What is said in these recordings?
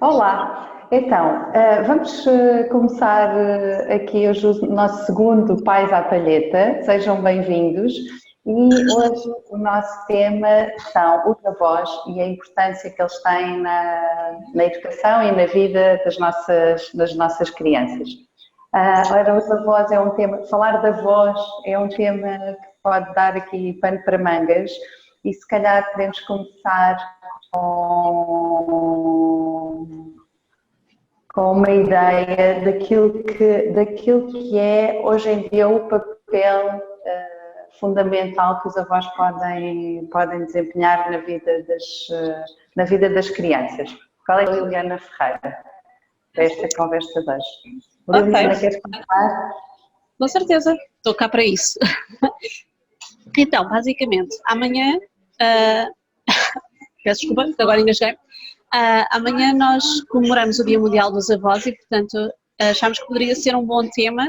Olá, então, vamos começar aqui hoje o nosso segundo Pais à Palheta. Sejam bem-vindos. E hoje o nosso tema são os avós e a importância que eles têm na educação e na vida das nossas crianças. Ora, os avós é um tema, falar de avós é um tema que pode dar aqui pano para mangas e se calhar podemos começar com uma ideia daquilo que é hoje em dia o papel fundamental que os avós podem desempenhar na vida das crianças. Qual é a Liliana Ferreira para esta conversa de hoje? Ok, Liliana, queres começar? com certeza, estou cá para isso. Então, basicamente, amanhã, ah, peço desculpa, que agora engasguei. Amanhã nós comemoramos o Dia Mundial dos Avós e, portanto, achámos que poderia ser um bom tema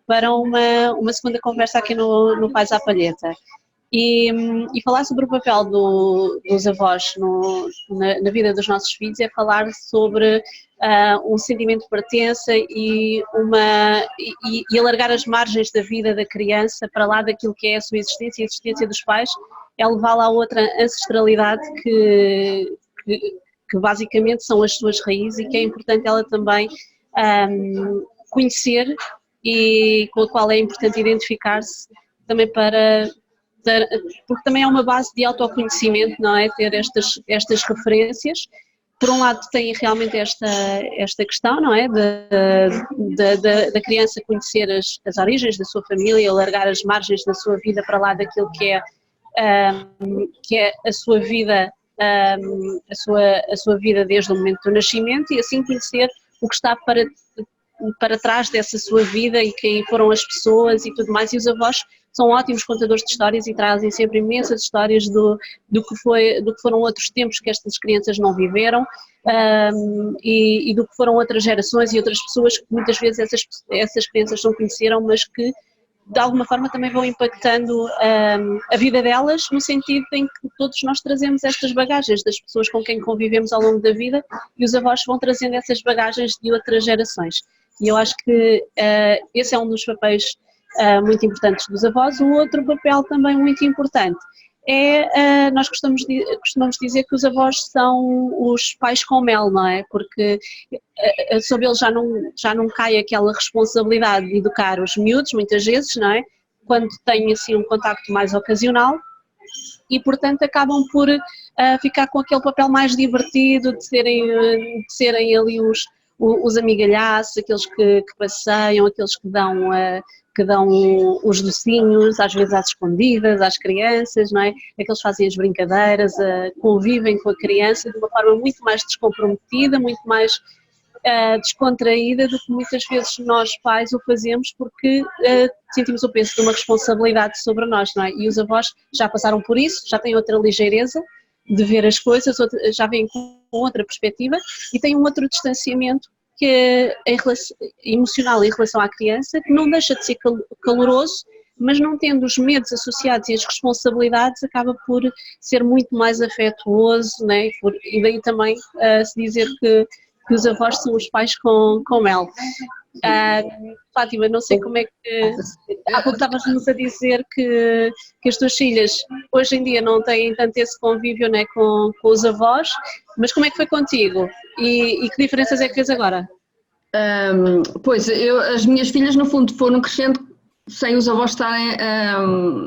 para uma segunda conversa aqui no Pais à Palheta. E falar sobre o papel dos avós na vida dos nossos filhos é falar sobre um sentimento de pertença e alargar as margens da vida da criança para lá daquilo que é a sua existência e a existência dos pais, é levá-la a outra ancestralidade que basicamente são as suas raízes e que é importante ela também conhecer e com a qual é importante identificar-se também porque também é uma base de autoconhecimento, não é? Ter estas referências. Por um lado tem realmente esta questão, não é? Da criança conhecer as origens da sua família, alargar as margens da sua vida para lá daquilo que é a sua vida, a sua vida desde o momento do nascimento e assim conhecer o que está para trás dessa sua vida e quem foram as pessoas e tudo mais. E os avós são ótimos contadores de histórias e trazem sempre imensas histórias do que foram outros tempos que estas crianças não viveram e do que foram outras gerações e outras pessoas que muitas vezes essas crianças não conheceram, mas que de alguma forma também vão impactando a vida delas, no sentido em que todos nós trazemos estas bagagens das pessoas com quem convivemos ao longo da vida e os avós vão trazendo essas bagagens de outras gerações. E eu acho que esse é um dos papéis muito importantes dos avós. O outro papel também muito importante nós costumamos dizer que os avós são os pais com mel, não é? Porque sobre eles já não cai aquela responsabilidade de educar os miúdos, muitas vezes, não é? Quando têm assim um contacto mais ocasional e, portanto, acabam por ficar com aquele papel mais divertido de serem ali os amigalhaços, aqueles que passeiam, aqueles que dão os docinhos, às vezes às escondidas, às crianças, não é? Aqueles que fazem as brincadeiras, convivem com a criança de uma forma muito mais descomprometida, muito mais descontraída do que muitas vezes nós pais o fazemos porque sentimos o peso de uma responsabilidade sobre nós, não é? E os avós já passaram por isso, já têm outra ligeireza de ver as coisas, já vêm com outra perspectiva e têm um outro distanciamento que é emocional em relação à criança, que não deixa de ser caloroso, mas não tendo os medos associados e as responsabilidades, acaba por ser muito mais afetuoso, né? E daí também se dizer que os avós são os pais com mel. Fátima, não sei como é que... Há pouco estavas-nos a dizer que as tuas filhas hoje em dia não têm tanto esse convívio, né, com os avós, mas como é que foi contigo? E que diferenças é que vês agora? Pois, as minhas filhas no fundo foram crescendo sem os avós estarem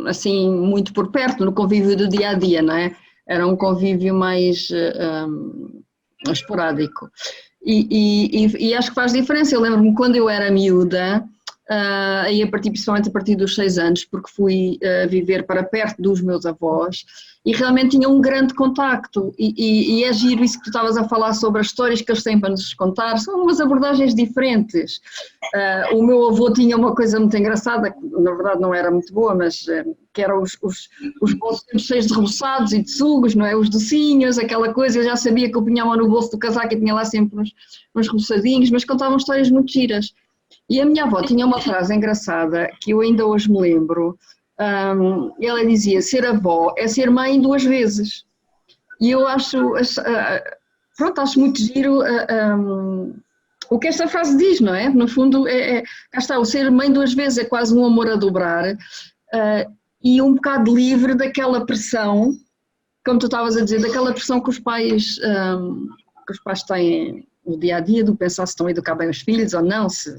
assim muito por perto, no convívio do dia a dia, não é? Era um convívio mais esporádico. E acho que faz diferença. Eu lembro-me quando eu era miúda, principalmente a partir dos 6 anos, porque fui viver para perto dos meus avós e realmente tinha um grande contacto e é giro isso que tu estavas a falar sobre as histórias que eles têm para nos contar, são umas abordagens diferentes. O meu avô tinha uma coisa muito engraçada, que na verdade não era muito boa, mas que eram os bolsos cheios de reboçados e de sugos, não é? Os docinhos, aquela coisa, eu já sabia que eu punha no bolso do casaco e tinha lá sempre uns reboçadinhos, mas contavam histórias muito giras. E a minha avó tinha uma frase engraçada que eu ainda hoje me lembro. Ela dizia: ser avó é ser mãe 2 vezes. E eu acho pronto, acho muito giro o que esta frase diz, não é? No fundo, cá está, o ser mãe duas vezes é quase um amor a dobrar e um bocado livre daquela pressão, como tu estavas a dizer, daquela pressão que os pais têm no dia a dia, do pensar se estão a educar bem os filhos ou não, se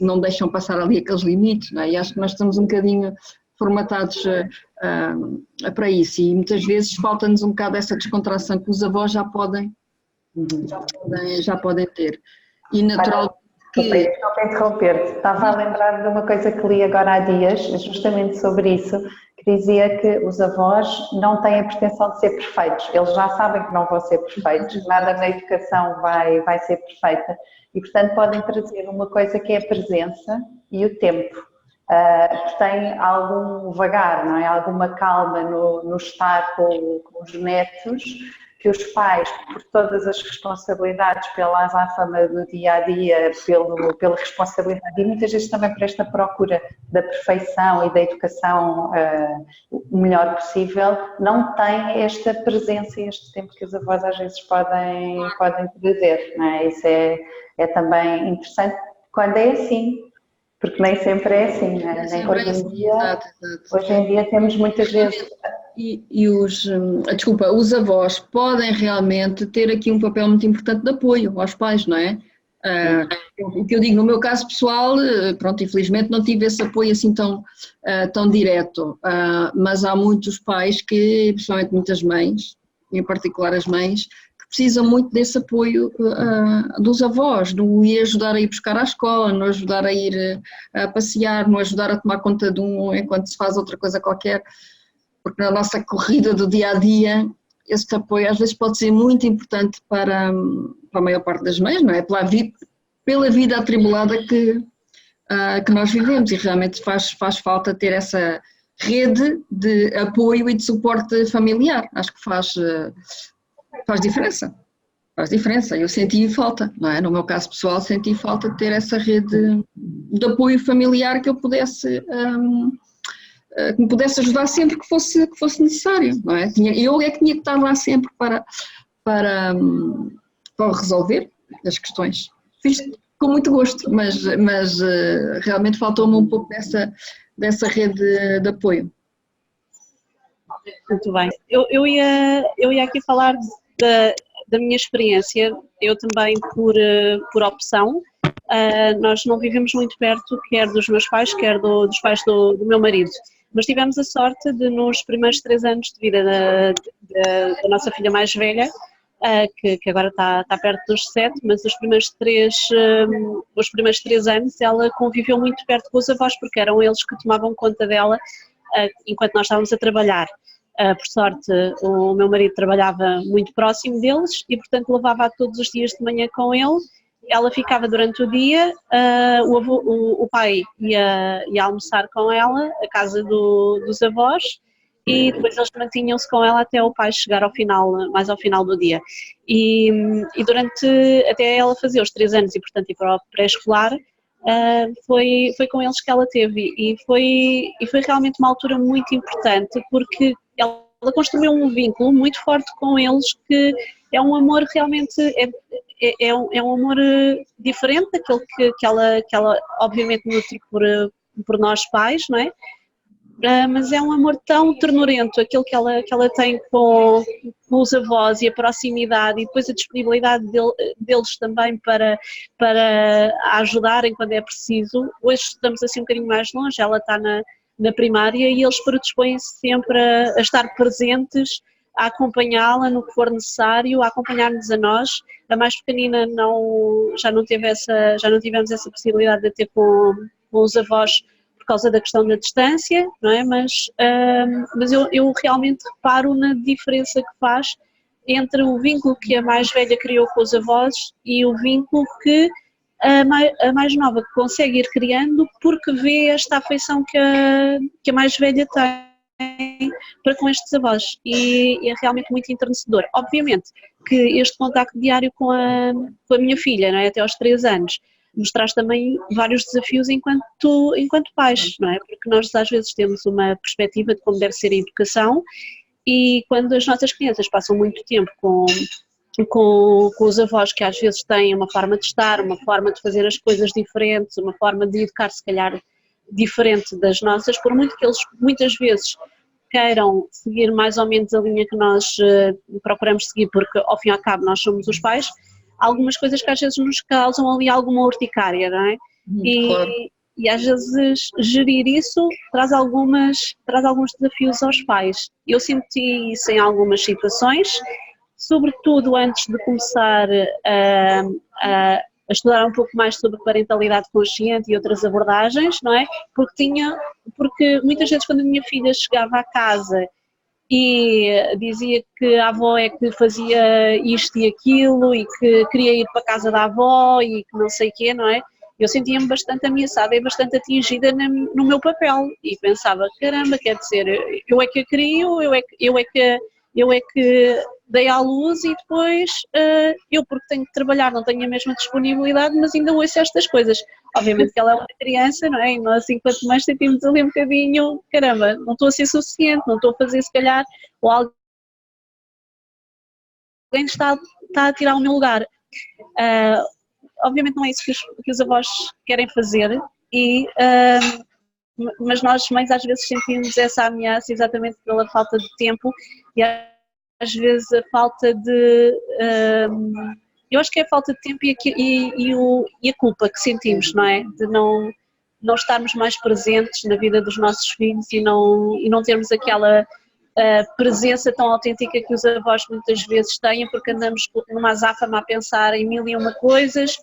não deixam passar ali aqueles limites, não é? E acho que nós estamos um bocadinho formatados para isso e muitas vezes falta-nos um bocado essa descontração que os avós já podem ter. E natural que... Não para interromper-te, estava a lembrar de uma coisa que li agora há dias, justamente sobre isso, que dizia que os avós não têm a pretensão de ser perfeitos, eles já sabem que não vão ser perfeitos, nada na educação vai ser perfeita e portanto podem trazer uma coisa que é a presença e o tempo. Tem algum vagar, não é? Alguma calma no estar com os netos, que os pais, por todas as responsabilidades, pela azáfama do dia-a-dia, pela responsabilidade e muitas vezes também por esta procura da perfeição e da educação o melhor possível, não têm esta presença e este tempo que os avós às vezes podem trazer, não é? Isso é também interessante quando é assim. Porque nem sempre é assim, não é? Nem hoje em dia, exato. Hoje em dia temos muitas vezes... E os avós podem realmente ter aqui um papel muito importante de apoio aos pais, não é? O que eu digo, no meu caso pessoal, pronto, infelizmente não tive esse apoio assim tão direto, mas há muitos pais que, principalmente muitas mães, em particular as mães, precisam muito desse apoio dos avós, no ir ajudar a ir buscar à escola, no ajudar a ir a passear, no ajudar a tomar conta de enquanto se faz outra coisa qualquer, porque na nossa corrida do dia-a-dia, esse apoio às vezes pode ser muito importante para a maior parte das mães, não é? Pela vida atribulada que nós vivemos e realmente faz falta ter essa rede de apoio e de suporte familiar, acho que faz diferença, eu senti falta, não é? No meu caso pessoal senti falta de ter essa rede de apoio familiar que eu pudesse, que me pudesse ajudar sempre que fosse necessário, não é? Eu é que tinha que estar lá sempre para resolver as questões. Fiz com muito gosto, mas realmente faltou-me um pouco dessa rede de apoio. Muito bem. Eu ia aqui falar da minha experiência, eu também por opção, nós não vivemos muito perto, quer dos meus pais, quer dos pais do meu marido, mas tivemos a sorte de nos primeiros 3 anos de vida da nossa filha mais velha, que agora está perto dos 7, mas os primeiros 3 anos ela conviveu muito perto com os avós, porque eram eles que tomavam conta dela enquanto nós estávamos a trabalhar. Por sorte, o meu marido trabalhava muito próximo deles e, portanto, levava todos os dias de manhã com ele. Ela ficava durante o dia, o pai ia almoçar com ela, à casa dos avós, e depois eles mantinham-se com ela até o pai chegar mais ao final do dia. E até ela fazer os 3 anos e, portanto, ir para o pré-escolar, foi com eles que ela teve e foi realmente uma altura muito importante, porque ela construiu um vínculo muito forte com eles, que é um amor realmente, é um amor diferente daquele que ela obviamente nutre por nós pais, não é? Mas é um amor tão ternurento, aquele que ela tem com os avós e a proximidade e depois a disponibilidade deles também para a ajudarem quando é preciso. Hoje estamos assim um bocadinho mais longe, ela está na primária e eles predispõem-se sempre a estar presentes, a acompanhá-la no que for necessário, a acompanhar-nos a nós. A mais pequenina já não tivemos essa possibilidade de ter com os avós, por causa da questão da distância, não é? Mas eu realmente reparo na diferença que faz entre o vínculo que a mais velha criou com os avós e o vínculo que a mais nova consegue ir criando, porque vê esta afeição que a mais velha tem para com estes avós, e é realmente muito enternecedor. Obviamente que este contacto diário com a minha filha, não é? Até aos 3 anos, nos traz também vários desafios enquanto pais, não é? Porque nós às vezes temos uma perspectiva de como deve ser a educação e quando as nossas crianças passam muito tempo com os avós que às vezes têm uma forma de estar, uma forma de fazer as coisas diferentes, uma forma de educar se calhar diferente das nossas, por muito que eles muitas vezes queiram seguir mais ou menos a linha que nós procuramos seguir, porque ao fim e ao cabo nós somos os pais, há algumas coisas que às vezes nos causam ali alguma urticária, não é? Claro. E às vezes gerir isso traz alguns desafios aos pais. Eu senti isso em algumas situações, sobretudo antes de começar a estudar um pouco mais sobre parentalidade consciente e outras abordagens, não é? Porque muitas vezes quando a minha filha chegava à casa e dizia que a avó é que fazia isto e aquilo e que queria ir para a casa da avó e que não sei o quê, não é? Eu sentia-me bastante ameaçada e bastante atingida no meu papel e pensava, caramba, quer dizer, eu é que a crio, eu é que dei à luz e depois eu, porque tenho que trabalhar, não tenho a mesma disponibilidade, mas ainda ouço estas coisas. Obviamente que ela é uma criança, não é? E nós, enquanto mães, sentimos ali um bocadinho, caramba, não estou a ser suficiente, não estou a fazer se calhar, ou alguém está a tirar o meu lugar. Obviamente não é isso que os avós querem fazer, mas nós mães às vezes sentimos essa ameaça exatamente pela falta de tempo e às vezes a falta de... eu acho que é a falta de tempo e a culpa que sentimos, não é? De não estarmos mais presentes na vida dos nossos filhos e não termos aquela presença tão autêntica que os avós muitas vezes têm, porque andamos numa azáfama a pensar em mil e uma coisas,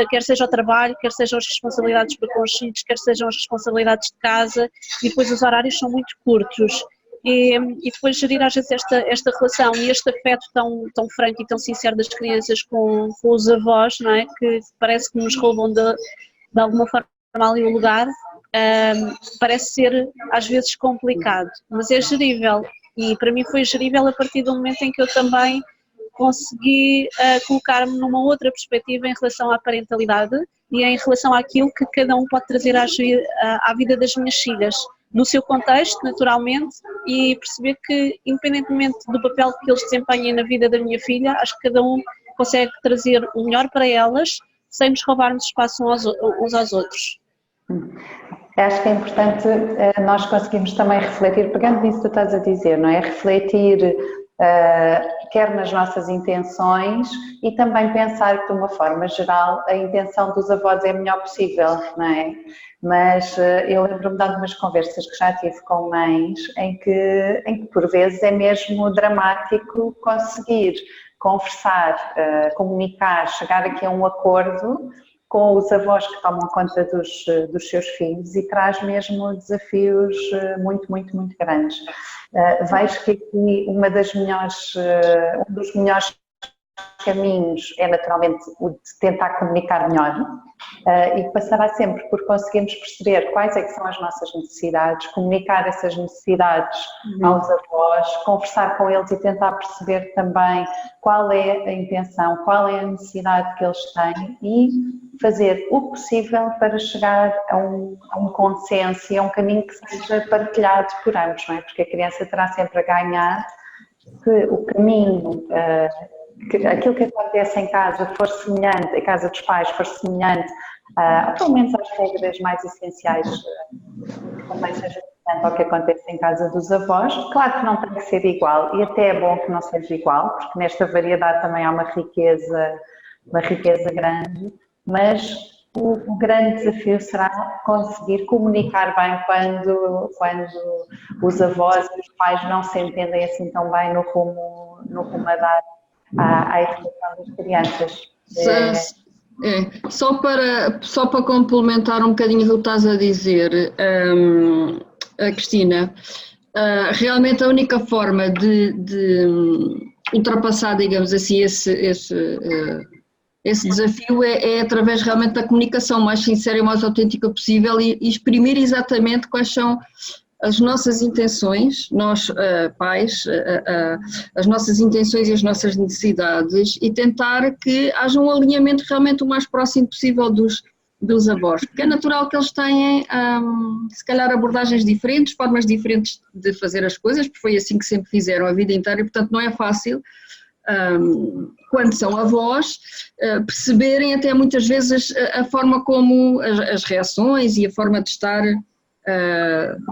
quer seja o trabalho, quer sejam as responsabilidades para com os filhos, quer sejam as responsabilidades de casa, e depois os horários são muito curtos. E depois gerir às vezes esta relação e este afeto tão franco e tão sincero das crianças com os avós, não é? Que parece que nos roubam de alguma forma ali o lugar, parece ser às vezes complicado, mas é gerível, e para mim foi gerível a partir do momento em que eu também consegui colocar-me numa outra perspectiva em relação à parentalidade e em relação àquilo que cada um pode trazer à vida das minhas filhas, no seu contexto, naturalmente, e perceber que, independentemente do papel que eles desempenhem na vida da minha filha, acho que cada um consegue trazer o melhor para elas, sem nos roubarmos espaço uns aos outros. Acho que é importante nós conseguirmos também refletir, pegando nisso que tu estás a dizer, não é? Refletir quer nas nossas intenções e também pensar que de uma forma geral a intenção dos avós é a melhor possível, não é? Mas eu lembro-me de algumas conversas que já tive com mães em que por vezes é mesmo dramático conseguir conversar, comunicar, chegar aqui a um acordo com os avós que tomam conta dos seus filhos e traz mesmo desafios muito, muito, muito grandes. Vejo que aqui um dos melhores caminhos é naturalmente o de tentar comunicar melhor e passará sempre por conseguirmos perceber quais é que são as nossas necessidades, comunicar essas necessidades aos avós, conversar com eles e tentar perceber também qual é a intenção, qual é a necessidade que eles têm e fazer o possível para chegar a um consenso e a um caminho que seja partilhado por ambos, não é? Porque a criança terá sempre a ganhar que o caminho, aquilo que acontece em casa for semelhante, em casa dos pais for semelhante, pelo menos às regras mais essenciais, que também seja semelhante ao que acontece em casa dos avós. Claro que não tem que ser igual e até é bom que não seja igual, porque nesta variedade também há uma riqueza grande, mas o grande desafio será conseguir comunicar bem quando os avós e os pais não se entendem assim tão bem no rumo a dar à educação das crianças. Só para complementar um bocadinho o que estás a dizer, Cristina, realmente a única forma de ultrapassar, digamos assim, esse desafio é através realmente da comunicação mais sincera e mais autêntica possível e exprimir exatamente quais são as nossas intenções, nós pais, as nossas intenções e as nossas necessidades e tentar que haja um alinhamento realmente o mais próximo possível dos avós, porque é natural que eles tenham se calhar abordagens diferentes, formas diferentes de fazer as coisas, porque foi assim que sempre fizeram a vida inteira e portanto não é fácil quando são avós, perceberem até muitas vezes a forma como as reações e a forma de estar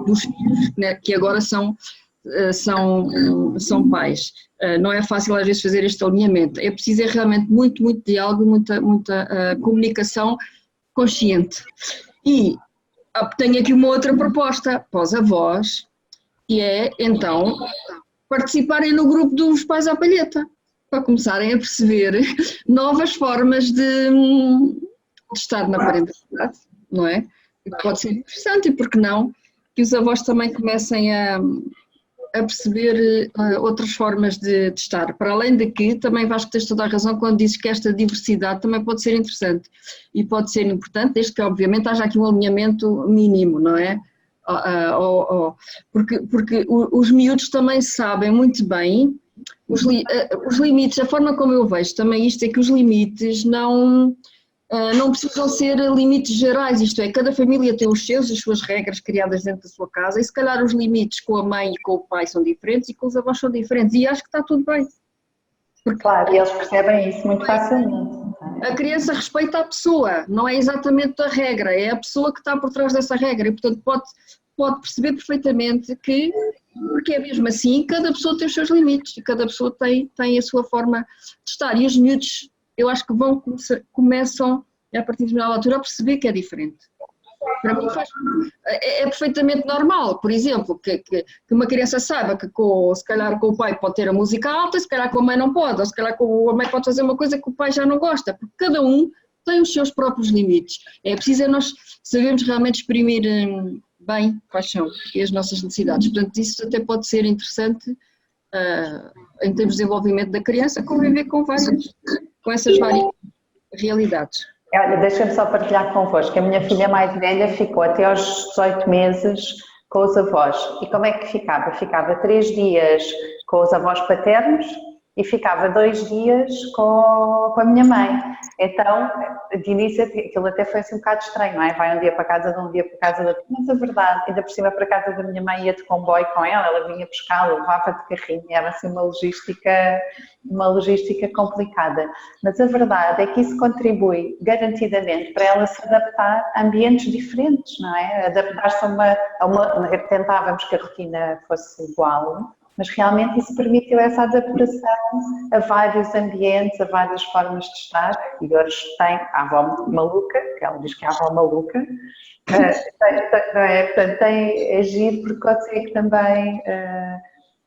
dos filhos, né, que agora são pais. Não é fácil às vezes fazer este alinhamento, é preciso realmente muito diálogo, muita comunicação consciente. E tenho aqui uma outra proposta para os avós, que é então participarem no grupo dos pais à palheta, para começarem a perceber novas formas de estar na parentalidade, não é? Pode ser interessante, e por que não que os avós também comecem a perceber outras formas de estar. Para além de que, também Vasco, tens toda a razão quando dizes que esta diversidade também pode ser interessante e pode ser importante, desde que obviamente haja aqui um alinhamento mínimo, não é? Porque os miúdos também sabem muito bem os limites, a forma como eu vejo também isto é que os limites não precisam ser limites gerais, isto é, cada família tem as suas regras criadas dentro da sua casa e se calhar os limites com a mãe e com o pai são diferentes e com os avós são diferentes e acho que está tudo bem. Porque, claro, e eles percebem isso muito facilmente. A criança respeita a pessoa, não é exatamente a regra, é a pessoa que está por trás dessa regra e portanto pode perceber perfeitamente que, porque é mesmo assim, cada pessoa tem os seus limites e cada pessoa tem a sua forma de estar e os miúdos eu acho que começam a partir de uma altura a perceber que é diferente. Para mim é perfeitamente normal, por exemplo, que uma criança saiba que se calhar com o pai pode ter a música alta, se calhar com a mãe não pode, ou se calhar com a mãe pode fazer uma coisa que o pai já não gosta, porque cada um tem os seus próprios limites. É preciso nós sabermos realmente exprimir bem quais são as nossas necessidades. Portanto, isso até pode ser interessante em termos de desenvolvimento da criança, conviver com essas várias realidades. Olha, deixa-me só partilhar convosco. A minha filha mais velha ficou até aos 18 meses com os avós. E como é que ficava? Ficava 3 dias com os avós paternos e ficava 2 dias com a minha mãe. Então, de início, aquilo até foi assim um bocado estranho, não é? Vai um dia para casa de um dia para casa do outro. Mas a verdade, ainda por cima para casa da minha mãe ia de comboio com ela vinha buscá-la, levava de carrinho, era assim uma logística complicada. Mas a verdade é que isso contribui garantidamente para ela se adaptar a ambientes diferentes, não é? Adaptar-se a uma tentávamos que a rotina fosse igual, mas realmente isso permitiu essa adaptação a vários ambientes, a várias formas de estar. E hoje tem a avó maluca, que ela diz que é a avó maluca, não é? Portanto, tem agir porque consegue também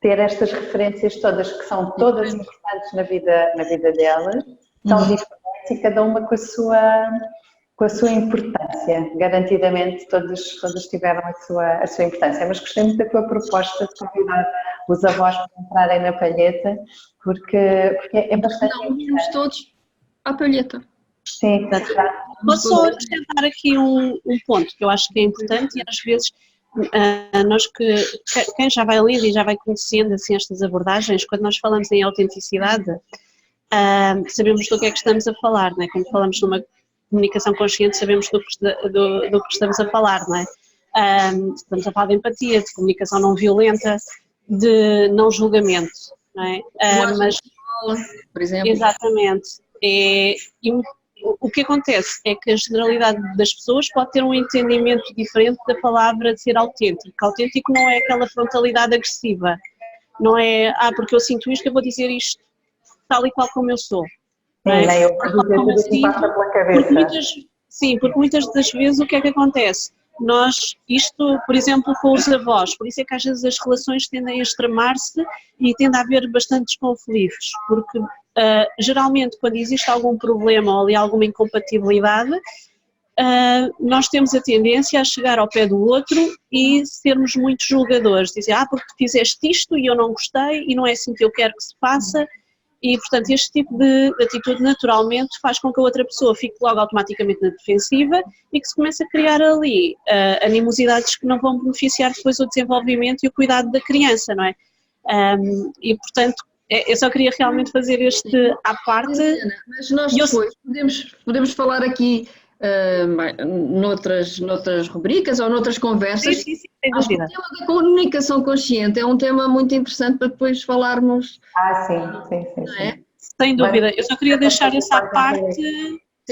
ter estas referências todas, que são todas importantes na vida delas, são diferentes e cada uma com a sua importância. Garantidamente todas tiveram a sua importância, mas gostei muito da tua proposta de convidar os avós para entrarem na palheta, porque é bastante importante. Vamos todos à palheta. Sim, posso só acrescentar aqui um ponto que eu acho que é importante e às vezes quem já vai lendo e já vai conhecendo assim, estas abordagens, quando nós falamos em autenticidade, sabemos do que é que estamos a falar, não é? Quando falamos numa comunicação consciente, sabemos do que estamos a falar, não é? Estamos a falar de empatia, de comunicação não violenta, de não julgamento, não é? Mas, por exemplo. Exatamente. O que acontece é que a generalidade das pessoas pode ter um entendimento diferente da palavra de ser autêntico. Autêntico não é aquela frontalidade agressiva, não é, porque eu sinto isto, eu vou dizer isto tal e qual como eu sou. Não é? Porque muitas das vezes o que é que acontece? Isto, por exemplo, com os avós, por isso é que às vezes as relações tendem a extremar-se e tende a haver bastantes conflitos, porque geralmente quando existe algum problema ou ali alguma incompatibilidade, nós temos a tendência a chegar ao pé do outro e sermos muito julgadores, dizer, porque tu fizeste isto e eu não gostei e não é assim que eu quero que se faça. E, portanto, este tipo de atitude naturalmente faz com que a outra pessoa fique logo automaticamente na defensiva e que se comece a criar ali animosidades que não vão beneficiar depois o desenvolvimento e o cuidado da criança, não é? E, portanto, eu só queria realmente fazer este à parte. Mas nós depois podemos falar aqui noutras rubricas ou noutras conversas. Sim, sem dúvida. O tema da comunicação consciente é um tema muito interessante para depois falarmos. Sim. Não é? Sem dúvida, eu só queria deixar essa parte,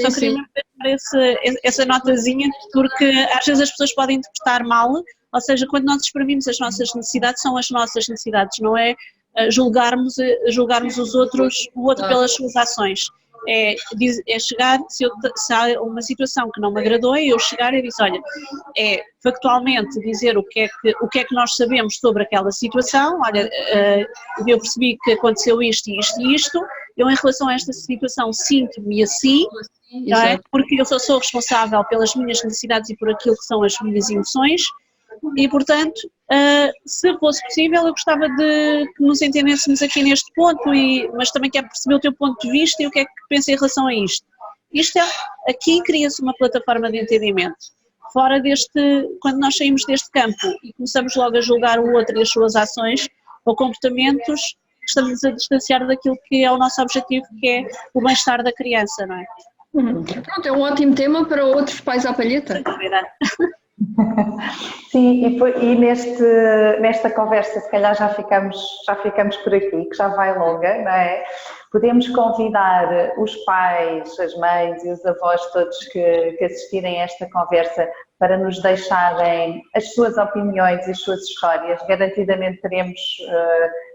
só Sim, queria deixar essa notazinha, porque às vezes as pessoas podem interpretar mal, ou seja, quando nós exprimimos as nossas necessidades, são as nossas necessidades, não é julgarmos os outros, o outro pelas suas ações. É chegar, se há uma situação que não me agradou, é eu chegar e dizer, olha, é factualmente dizer o que é que nós sabemos sobre aquela situação, olha, eu percebi que aconteceu isto e isto e isto, eu em relação a esta situação sinto-me assim, não é? Porque eu sou responsável pelas minhas necessidades e por aquilo que são as minhas emoções, e portanto, se fosse possível, eu gostava de que nos entendêssemos aqui neste ponto, mas também quero perceber o teu ponto de vista e o que é que pensa em relação a isto. Aqui cria-se uma plataforma de entendimento. Fora quando nós saímos deste campo e começamos logo a julgar o outro e as suas ações ou comportamentos, estamos a distanciar daquilo que é o nosso objetivo, que é o bem-estar da criança, não é? Pronto, é um ótimo tema para outros pais à palheta. Sim, e nesta conversa, se calhar já ficamos por aqui, que já vai longa, não é? Podemos convidar os pais, as mães e os avós todos que assistirem a esta conversa para nos deixarem as suas opiniões e as suas histórias. Garantidamente teremos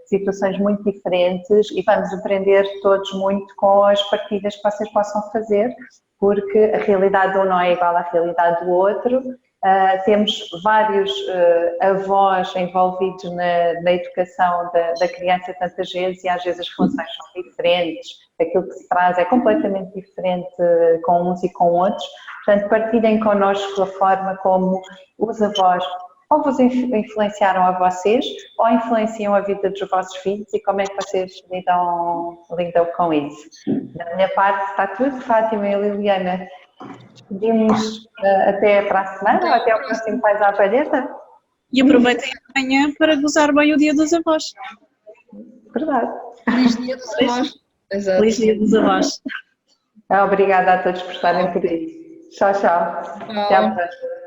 situações muito diferentes e vamos aprender todos muito com as partilhas que vocês possam fazer, porque a realidade de um não é igual à realidade do outro. Temos vários avós envolvidos na educação da criança tantas vezes e às vezes as relações são diferentes, aquilo que se traz é completamente diferente com uns e com outros, portanto partilhem connosco a forma como os avós ou vos influenciaram a vocês ou influenciam a vida dos vossos filhos e como é que vocês lidam com isso. Da minha parte está tudo, Fátima e Liliana. Despedimos até para a semana ou até ao próximo Pais à Palheta. E aproveitem amanhã para gozar bem o Dia dos Avós. Verdade. Feliz Dia dos Avós. Feliz Dia dos Avós. Obrigada a todos por estarem por aí. Tchau, tchau. Até à próxima.